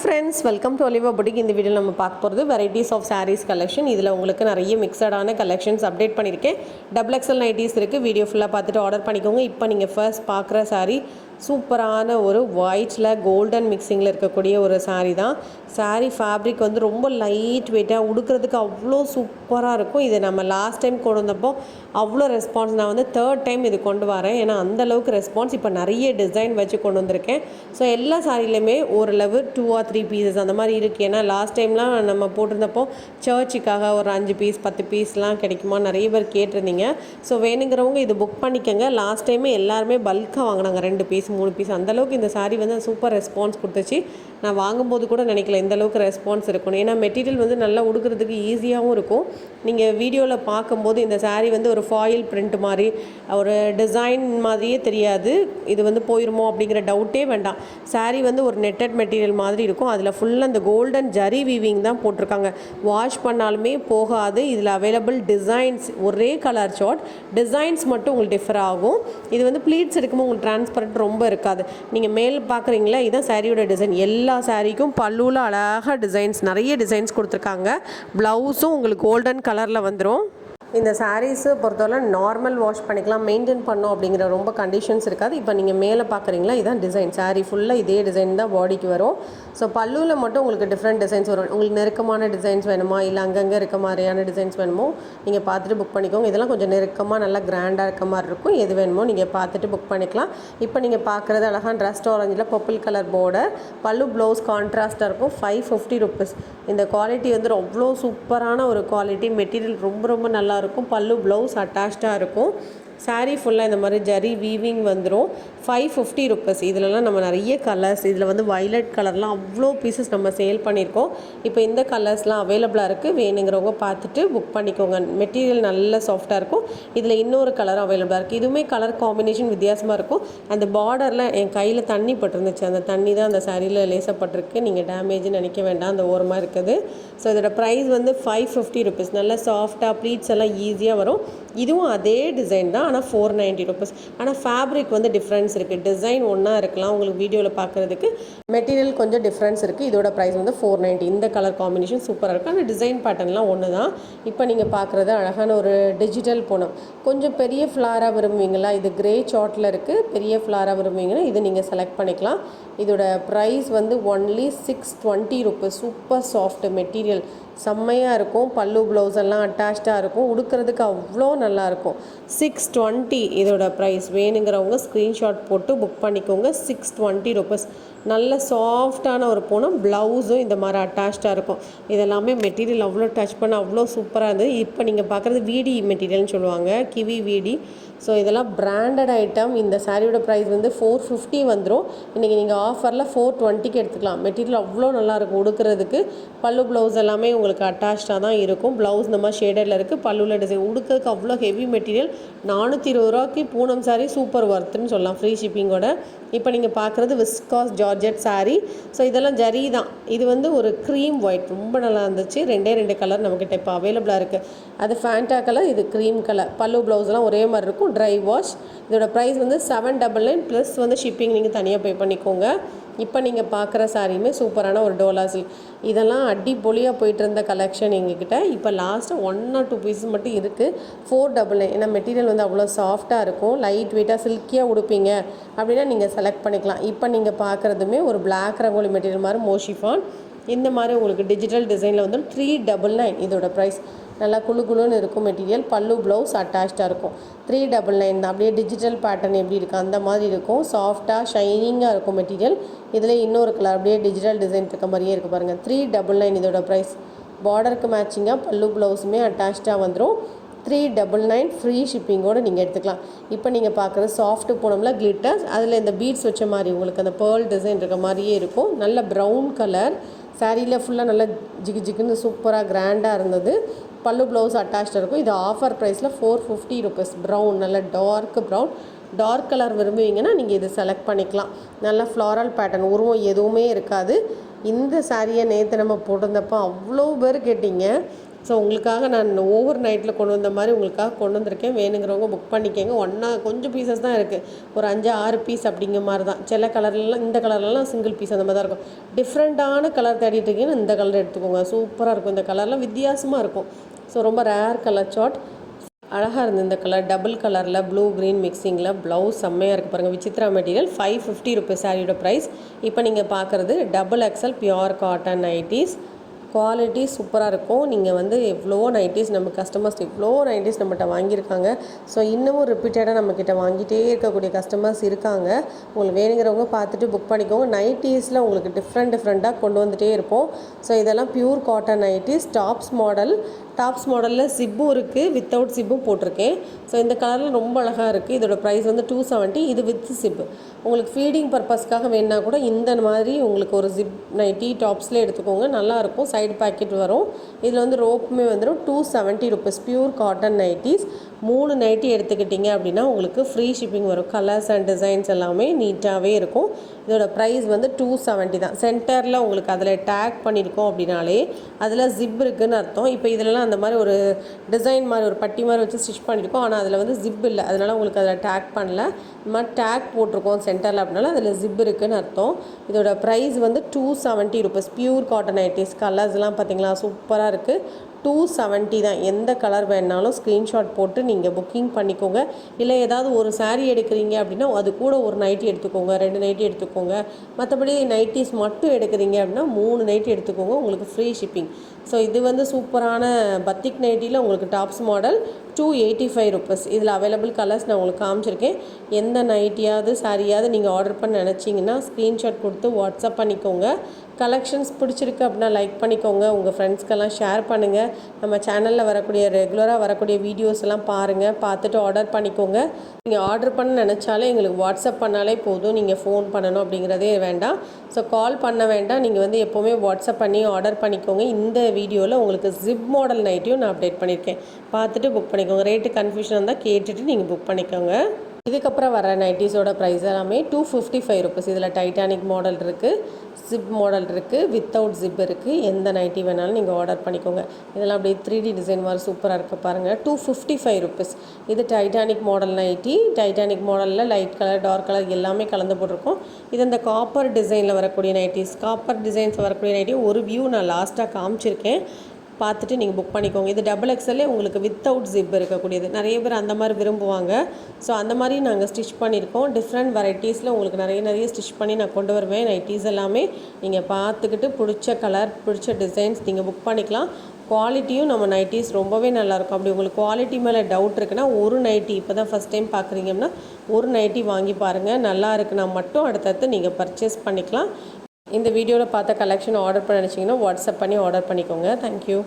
Friends, welcome to Oliva boutique. இந்த வீடியோவில் நம்ம பார்க்க போகிறது வெரைட்டிஸ் ஆஃப் சாரீஸ் கலெக்ஷன். இதில் உங்களுக்கு நிறைய மிக்சடான கலெக்ஷன்ஸ் அப்டேட் பண்ணியிருக்கேன். டபுள் எக்ஸல் நைட்டிஸ் இருக்குது. வீடியோ ஃபுல்லாக பார்த்துட்டு ஆர்டர் பண்ணிக்கோங்க. இப்போ நீங்கள் ஃபர்ஸ்ட் பார்க்குற சாரீ சூப்பரான ஒரு ஒயிட்டில் கோல்டன் மிக்சிங்கில் இருக்கக்கூடிய ஒரு சாரீ தான். சாரீ ஃபேப்ரிக் வந்து ரொம்ப லைட் வெயிட்டாக உடுக்கிறதுக்கு அவ்வளோ சூப்பராக இருக்கும். இதை நம்ம லாஸ்ட் டைம் கொண்டு வந்தப்போ அவ்வளோ ரெஸ்பான்ஸ். நான் வந்து தேர்ட் டைம் இது கொண்டு வரேன், ஏன்னா அந்தளவுக்கு ரெஸ்பான்ஸ். இப்போ நிறைய டிசைன் வச்சு கொண்டு வந்திருக்கேன். ஸோ எல்லா சாரிலையுமே ஓரளவு 2 or 3 பீசஸ் அந்த மாதிரி இருக்குது. ஏன்னா லாஸ்ட் டைம்லாம் நம்ம போட்டிருந்தப்போ சர்ச்சுக்காக ஒரு 5 பீஸ் 10 பீஸ்லாம் கிடைக்குமா நிறைய பேர் கேட்டிருந்தீங்க. ஸோ வேணுங்கிறவங்க இது புக் பண்ணிக்கோங்க. லாஸ்ட் டைமே எல்லாருமே பல்காக வாங்கினாங்க, 2 பீஸ் 3 பீஸ். அந்தளவுக்கு இந்த சாரீ வந்து சூப்பர் ரெஸ்பான்ஸ் கொடுத்துச்சு. நான் வாங்கும்போது கூட நினைக்கல இந்தளவுக்கு ரெஸ்பான்ஸ் இருக்கணும். ஏன்னா மெட்டீரியல் வந்து நல்லா உடுக்கிறதுக்கு ஈஸியாகவும் இருக்கும். நீங்கள் வீடியோவில் பார்க்கும்போது இந்த சாரீ வந்து ஒரு ஃபாயில் பிரிண்ட் மாதிரி ஒரு டிசைன் மாதிரியே தெரியாது. இது வந்து போயிருமோ அப்படிங்கிற டவுட்டே வேண்டாம். சாரீ வந்து ஒரு நெட்டட் மெட்டீரியல் மாதிரி இருக்கும். அதில் ஃபுல்லாக இந்த கோல்டன் ஜரி வீவிங் தான் போட்டிருக்காங்க. வாஷ் பண்ணாலுமே போகாது. இதில் அவைலபிள் டிசைன்ஸ் ஒரே கலர் சார்ட், டிசைன்ஸ் மட்டும் உங்களுக்கு டிஃபர் ஆகும். இது வந்து ப்ளீட்ஸ் எடுக்கும்போது உங்களுக்கு டிரான்ஸ்பரண்ட் ரொம்ப இருக்காது. நீங்கள் மேல் பார்க்குறீங்களா, இதுதான் சாரியோட டிசைன். எல்லா சாரிக்கும் பல்லுவில் அழகாக டிசைன்ஸ், நிறைய டிசைன்ஸ் கொடுத்துருக்காங்க. ப்ளவுஸும் உங்களுக்கு கோல்டன் கலரில் வந்துடும். இந்த சாரீஸு பொறுத்தவரை நார்மல் வாஷ் பண்ணிக்கலாம், மெயின்டைன் பண்ணோம் அப்படிங்கிற ரொம்ப கண்டிஷன்ஸ் இருக்காது. இப்போ நீங்கள் மேலே பார்க்குறீங்களா, இதுதான் டிசைன். சாரீ ஃபுல்லாக இதே டிசைன் தான் பாடிக்கு வரும். ஸோ பல்லுவில் மட்டும் உங்களுக்கு டிஃப்ரெண்ட் டிசைன்ஸ் வரும். உங்களுக்கு நெருக்கமான டிசைன்ஸ் வேணுமா, இல்லை அங்கங்கே இருக்க மாதிரியான டிசைன்ஸ் வேணுமோ நீங்கள் பார்த்துட்டு புக் பண்ணிக்கோங்க. இதெல்லாம் கொஞ்சம் நெருக்கமாக நல்லா கிராண்டாக இருக்க மாதிரி இருக்கும். எது வேணுமோ நீங்கள் பார்த்துட்டு புக் பண்ணிக்கலாம். இப்போ நீங்கள் பார்க்குறது அழகான ரஸ்ட் ஆரஞ்சில் பர்பிள் கலர் பார்டர், பல்லு ப்ளவுஸ் கான்ட்ராஸ்ட்டாக இருக்கும். 550 rupees. இந்த குவாலிட்டி வந்து அவ்வளோ சூப்பரான ஒரு குவாலிட்டி. மெட்டீரியல் ரொம்ப ரொம்ப நல்லா இருக்கும். பல்லு ப்ளவுஸ் அட்டாச்சாக இருக்கும். சாரீ ஃபுல்லாக இந்த மாதிரி ஜரி வீவிங் வந்துடும். 550 rupees. இதிலலாம் நம்ம நிறைய கலர்ஸ், இதில் வந்து வயலட் கலர்லாம் அவ்வளோ பீசஸ் நம்ம சேல் பண்ணியிருக்கோம். இப்போ இந்த கலர்ஸ்லாம் அவைலபிளாக இருக்குது. வேணுங்கிறவங்க பார்த்துட்டு புக் பண்ணிக்கோங்க. மெட்டீரியல் நல்ல சாஃப்டாக இருக்கும். இதில் இன்னொரு கலரும் அவைலபிளாக இருக்குது. இதுவுமே கலர் காம்பினேஷன் வித்தியாசமாக இருக்கும். அந்த பார்டரில் என் கையில் தண்ணி பட்டிருந்துச்சு, அந்த தண்ணி தான் அந்த சாரியில் லேசப்பட்டிருக்கு. நீங்கள் டேமேஜ்னு நினைக்க வேண்டாம், அந்த ஓரமாக இருக்குது. ஸோ இதோட ப்ரைஸ் வந்து 550 rupees. நல்ல சாஃப்டாக ப்ளீட்ஸ் எல்லாம் ஈஸியாக வரும். இதுவும் அதே டிசைன் தான், ஆனால் 490 rupees. ஆனால் ஃபேப்ரிக் வந்து டிஃப்ரென்ஸ் இருக்குது. டிசைன் ஒன்றா இருக்கலாம், உங்களுக்கு வீடியோவில் பார்க்குறதுக்கு மெட்டீரியல் கொஞ்சம் டிஃப்ரென்ஸ் இருக்குது. இதோட ப்ரைஸ் வந்து 490. இந்த கலர் காம்பினேஷன் சூப்பராக இருக்குது. ஆனால் டிசைன் பேட்டர்ன்லாம் ஒன்று தான். இப்போ நீங்கள் பார்க்குறது அழகான ஒரு டிஜிட்டல் பூனம். கொஞ்சம் பெரிய ஃப்ளாராக விரும்புவீங்களா, இது கிரே சார்ட்டில் இருக்குது. பெரிய ஃப்ளாராக விரும்புவீங்கன்னா இது நீங்கள் செலக்ட் பண்ணிக்கலாம். இதோட ப்ரைஸ் வந்து only 620 rupees. Super soft material, செம்மையாக இருக்கும். பல்லு ப்ளவுஸ் எல்லாம் அட்டாச்சாக இருக்கும். உடுக்கிறதுக்கு அவ்வளோ நல்லாயிருக்கும். 620 இதோட ப்ரைஸ். வேணுங்கிறவங்க ஸ்க்ரீன்ஷாட் போட்டு புக் பண்ணிக்கோங்க. 620 rupees. நல்ல சாஃப்டான ஒரு பூனம். ப்ளவுஸும் இந்த மாதிரி அட்டாச்சாக இருக்கும். இதெல்லாமே மெட்டீரியல் அவ்வளோ டச் பண்ண அவ்வளோ சூப்பராக இருந்தது. இப்போ நீங்கள் பார்க்குறது வீடி மெட்டீரியல்னு சொல்லுவாங்க, கிவி வீடி. ஸோ இதெல்லாம் பிராண்டட் ஐட்டம். இந்த சாரியோட ப்ரைஸ் வந்து 450 வந்துடும். இன்றைக்கி நீங்கள் ஆஃபரில் 420க்கு எடுத்துக்கலாம். மெட்டீரியல் அவ்வளோ நல்லாயிருக்கும் உடுக்கிறதுக்கு. பல்லு ப்ளவுஸ் எல்லாமே உங்களுக்கு அட்டாச்சாக தான் இருக்கும். ப்ளவுஸ் இந்த மாதிரி ஷேடரில் இருக்குது. பல்லுவில் டிசைன். உடுக்கிறதுக்கு அவ்வளோ ஹெவி மெட்டீரியல். 420 ரூபாய்க்கு பூனம் சாரீ சூப்பர் ஒர்த்துன்னு சொல்லலாம், ஃப்ரீ ஷிப்பிங்கோட. இப்போ நீங்கள் பார்க்குறது விஸ்காஸ் ஜார்ஜெட் சாரீ. ஸோ இதெல்லாம் ஜரி தான். இது வந்து ஒரு க்ரீம் ஒயிட், ரொம்ப நல்லா இருந்துச்சு. 2 கலர் நம்மக்கிட்ட இப்போ அவைலபிளாக இருக்குது. அது ஃபேண்டா கலர், இது க்ரீம் கலர். பல்லு ப்ளவுஸ்லாம் ஒரே மாதிரி இருக்கும். Dry wash. இதோட ப்ரைஸ் வந்து 799 ப்ளஸ் வந்து ஷிப்பிங் நீங்கள் தனியாக பே பண்ணிக்கோங்க. இப்போ நீங்கள் பார்க்குற சாரியுமே சூப்பரான ஒரு டோலா சில்க். இதெல்லாம் அடிப்பொலியாக போயிட்டு இருந்த கலெக்ஷன் எங்ககிட்ட. இப்போ லாஸ்ட்டாக 1 or 2 பீஸஸ் மட்டும் இருக்குது. 499. ஏன்னா மெட்டீரியல் வந்து அவ்வளோ சாஃப்டாக இருக்கும். லைட் வெயிட்டாக சில்கியாக உடுப்பீங்க அப்படின்னா நீங்கள் செலக்ட் பண்ணிக்கலாம். இப்போ நீங்கள் பார்க்குறதுமே ஒரு பிளாக் ரங்கோலி மெட்டீரியல் மாதிரி மோஷிஃபான். இந்த மாதிரி உங்களுக்கு டிஜிட்டல் டிசைனில் வந்து 399 இதோட ப்ரைஸ். நல்லா குழுன்னு இருக்கும் மெட்டீரியல். பல்லு ப்ளவுஸ் அட்டாச்சாக இருக்கும். 399 தான். அப்படியே டிஜிட்டல் பேட்டர்ன் எப்படி இருக்குது அந்த மாதிரி இருக்கும். சாஃப்டாக ஷைனிங்காக இருக்கும் மெட்டீரியல். இதில் இன்னொரு கலர் அப்படியே டிஜிட்டல் டிசைன் இருக்க மாதிரியே இருக்குது பாருங்கள். 399 இதோட ப்ரைஸ். பார்டருக்கு மேட்சிங்காக பல்லு ப்ளவுஸுமே அட்டாச்சாக வந்துடும். 399 ஃப்ரீ ஷிப்பிங்கோடு நீங்கள் எடுத்துக்கலாம். இப்போ நீங்கள் பார்க்குறது சாஃப்ட் பூனமில் கிளிட்டர்ஸ், அதில் இந்த பீட்ஸ் வச்ச மாதிரி உங்களுக்கு அந்த பேர்ல் டிசைன் இருக்க மாதிரியே இருக்கும். நல்ல ப்ரௌன் கலர். சாரியில் ஃபுல்லாக நல்லா ஜிகு ஜிகுன்னு சூப்பராக கிராண்டாக இருந்தது. பல்லு ப்ளவுஸ் அட்டாச்சாக இருக்கும். இது ஆஃபர் ப்ரைஸில் 450 rupees. ப்ரௌன், நல்ல டார்க் ப்ரௌன். டார்க் கலர் விரும்புவீங்கன்னா நீங்கள் இது செலக்ட் பண்ணிக்கலாம். நல்ல ஃப்ளாரல் பேட்டர்ன், உருவம் எதுவுமே இருக்காது. இந்த சாரியை நேற்று நம்ம போட்டிருந்தப்போ அவ்வளோ பேர் கேட்டிங்க. ஸோ உங்களுக்காக நான் ஓவர் நைட்டில் கொண்டு வந்த மாதிரி உங்களுக்காக கொண்டு வந்திருக்கேன். வேணுங்கிறவங்க புக் பண்ணிக்கோங்க. கொஞ்சம் பீசஸ் தான் இருக்குது, ஒரு 5-6 பீஸ் அப்படிங்கிற மாதிரி தான். சில கலர்லாம் இந்த கலர்லாம் சிங்கிள் பீஸ் அந்த மாதிரி தான் இருக்கும். டிஃப்ரெண்ட்டான கலர் தேடிட்டு இருக்கீங்கன்னா இந்த கலர் எடுத்துக்கோங்க. சூப்பராக இருக்கும். இந்த கலர்லாம் வித்தியாசமாக இருக்கும். ஸோ ரொம்ப ரேர் கலர் சார்ட், அழகாக இருந்தது இந்த கலர். டபுள் கலரில் ப்ளூ க்ரீன் மிக்சிங்கில் ப்ளவுஸ் செம்மையாக இருக்குது பாருங்கள். விசித்ரா மெட்டீரியல். 550 ருபீஸ் சாரியோட ப்ரைஸ். இப்போ நீங்கள் பார்க்குறது XXL pure cotton nighties. Quality சூப்பராக இருக்கும். நீங்கள் வந்து எவ்வளோ நைட்டிஸ் நம்ம கஸ்டமர்ஸ் நம்மகிட்ட வாங்கியிருக்காங்க. ஸோ இன்னமும் ரிப்பீட்டடாக நம்மக்கிட்ட வாங்கிட்டே இருக்கக்கூடிய கஸ்டமர்ஸ் இருக்காங்க. உங்களுக்கு வேணுங்கிறவங்க பார்த்துட்டு புக் பண்ணிக்கோங்க. நைட்டிஸில் உங்களுக்கு டிஃப்ரெண்ட்டாக கொண்டு வந்துகிட்டே இருப்போம். ஸோ இதெல்லாம் பியூர் காட்டன் நைட்டிஸ். டாப்ஸ் மாடலில் ஜிப்பும் இருக்குது, வித்தவுட் ஜிப்பும் போட்டிருக்கேன். ஸோ இந்த கலரில் ரொம்ப அழகாக இருக்குது. இதோட ப்ரைஸ் வந்து 270. இது வித் ஜிப்பு. உங்களுக்கு ஃபீடிங் பர்பஸ்க்காக வேணுன்னா கூட இந்த மாதிரி உங்களுக்கு ஒரு ஜிப் நைட்டி டாப்ஸ்லேயே எடுத்துக்கோங்க, நல்லாயிருக்கும். சைடு பேக்கெட் வரும். இதில் வந்து ரோப்புமே வந்துடும். 270 rupees pure cotton nighties. 3 nighty எடுத்துக்கிட்டிங்க அப்படின்னா உங்களுக்கு ஃப்ரீ ஷிப்பிங் வரும். கலர்ஸ் அண்ட் டிசைன்ஸ் எல்லாமே நீட்டாகவே இருக்கும். இதோட ப்ரைஸ் வந்து 270 தான். சென்டரில் உங்களுக்கு அதில் டேக் பண்ணியிருக்கோம் அப்படின்னாலே அதில் ஜிப் இருக்குதுன்னு அர்த்தம். இப்போ இதிலலாம் அந்த மாதிரி ஒரு டிசைன் மாதிரி ஒரு பட்டி மாதிரி வச்சு ஸ்டிச் பண்ணியிருக்கோம். ஆனால் அதில் வந்து ஜிப் இல்லை, அதனால் உங்களுக்கு அதில் டேக் பண்ணல. இந்த மாதிரி டேக் போட்டிருக்கோம் சென்டரில் அப்படின்னால அதில் ஜிப் இருக்குதுன்னு அர்த்தம். இதோட ப்ரைஸ் வந்து 270 ருபீஸ் பியூர் காட்டன் நைட்டிஸ். கலர்ஸ்லாம் பார்த்தீங்களா சூப்பராக இருக்குது. 270 தான். எந்த கலர் வேணாலும் ஸ்க்ரீன்ஷாட் போட்டு நீங்கள் புக்கிங் பண்ணிக்கோங்க. இல்லை ஏதாவது ஒரு சாரீ எடுக்கிறீங்க அப்படின்னா அது கூட ஒரு நைட்டி எடுத்துக்கோங்க, 2 நைட்டி எடுத்துக்கோங்க. மற்றபடி நைட்டிஸ் மட்டும் எடுக்கிறீங்க அப்படின்னா 3 நைட்டி எடுத்துக்கோங்க, உங்களுக்கு ஃப்ரீ ஷிப்பிங். ஸோ இது வந்து சூப்பரான பத்திக் நைட்டியில் உங்களுக்கு டாப்ஸ் மாடல் 285 ருபீஸ். இதில் அவைலபிள் கலர்ஸ் நான் உங்களுக்கு காமிச்சிருக்கேன். எந்த நைட்டியாவது சாரியாவது நீங்கள் ஆர்டர் பண்ண நினச்சிங்கன்னா ஸ்க்ரீன்ஷாட் கொடுத்து வாட்ஸ்அப் பண்ணிக்கோங்க. கலெக்ஷன்ஸ் பிடிச்சிருக்கு அப்படின்னா லைக் பண்ணிக்கோங்க. உங்கள் ஃப்ரெண்ட்ஸ்க்கெல்லாம் ஷேர் பண்ணுங்கள். நம்ம சேனலில் ரெகுலராக வரக்கூடிய வீடியோஸ் எல்லாம் பாருங்கள், பார்த்துட்டு ஆர்டர் பண்ணிக்கோங்க. நீங்கள் ஆர்டர் பண்ண நினச்சாலே எங்களுக்கு வாட்ஸ்அப் பண்ணாலே போதும். நீங்கள் ஃபோன் பண்ணணும் அப்படிங்கிறதே வேண்டாம். ஸோ கால் பண்ண வேண்டாம். நீங்கள் வந்து எப்போவுமே வாட்ஸ்அப் பண்ணி ஆர்டர் பண்ணிக்கோங்க. இந்த வீடியோவில் உங்களுக்கு ஜிப் மாடல் நைட்டியும் நான் அப்டேட் பண்ணியிருக்கேன், பார்த்துட்டு புக் பண்ணிக்கோங்க. ரேட்டு கன்ஃபியூஷன் இருந்தால் கேட்டுட்டு நீங்கள் புக் பண்ணிக்கோங்க. இதுக்கப்புறம் வர நைட்டிஸோட ப்ரைஸ் எல்லாமே 255 ருபீஸ். இதில் டைட்டானிக் மாடல் இருக்குது, ஜிப் மாடல் இருக்குது, வித்தவுட் ஜிப் இருக்குது. எந்த நைட்டி வேணாலும் நீங்கள் ஆர்டர் பண்ணிக்கோங்க. இதெல்லாம் அப்படியே 3D டிசைன் மாதிரி சூப்பராக இருக்குது பாருங்கள். 255 ருபீஸ். இது டைட்டானிக் மாடல் நைட்டி. டைட்டானிக் மாடலில் லைட் கலர் டார்க் கலர் எல்லாமே கலந்து போட்டிருக்கோம். இது இந்த காப்பர் டிசைனில் வரக்கூடிய நைட்டிஸ். காப்பர் டிசைன்ஸ் வரக்கூடிய நைட்டி ஒரு வியூ நான் லாஸ்ட்டாக காமிச்சிருக்கேன், பார்த்துட்டு நீங்கள் புக் பண்ணிக்கோங்க. இது XXL உங்களுக்கு வித்தவுட் ஜிப் இருக்கக்கூடியது. நிறைய பேர் அந்த மாதிரி விரும்புவாங்க. ஸோ அந்த மாதிரி நாங்கள் ஸ்டிச் பண்ணியிருக்கோம். டிஃப்ரெண்ட் வெரைட்டிஸில் உங்களுக்கு நிறைய ஸ்டிச் பண்ணி நான் கொண்டு வருவேன். நைட்டிஸ் எல்லாமே நீங்கள் பார்த்துக்கிட்டு பிடிச்ச கலர் பிடிச்ச டிசைன்ஸ் நீங்கள் புக் பண்ணிக்கலாம். குவாலிட்டியும் நம்ம நைட்டிஸ் ரொம்பவே நல்லாயிருக்கும். அப்படி உங்களுக்கு குவாலிட்டி மேலே டவுட் இருக்குன்னா ஒரு நைட்டி இப்போ தான் ஃபஸ்ட் டைம் பார்க்குறீங்கன்னா ஒரு நைட்டி வாங்கி பாருங்கள். நல்லா இருக்குன்னா மட்டும் அடுத்தடுத்து நீங்கள் பர்ச்சேஸ் பண்ணிக்கலாம். இந்த வீடியோவில் பார்த்த கலெக்ஷன் ஆர்டர் பண்ண நினச்சிங்கன்னா வாட்ஸ்அப் பண்ணி ஆர்டர் பண்ணிக்கோங்க. தேங்க்யூ.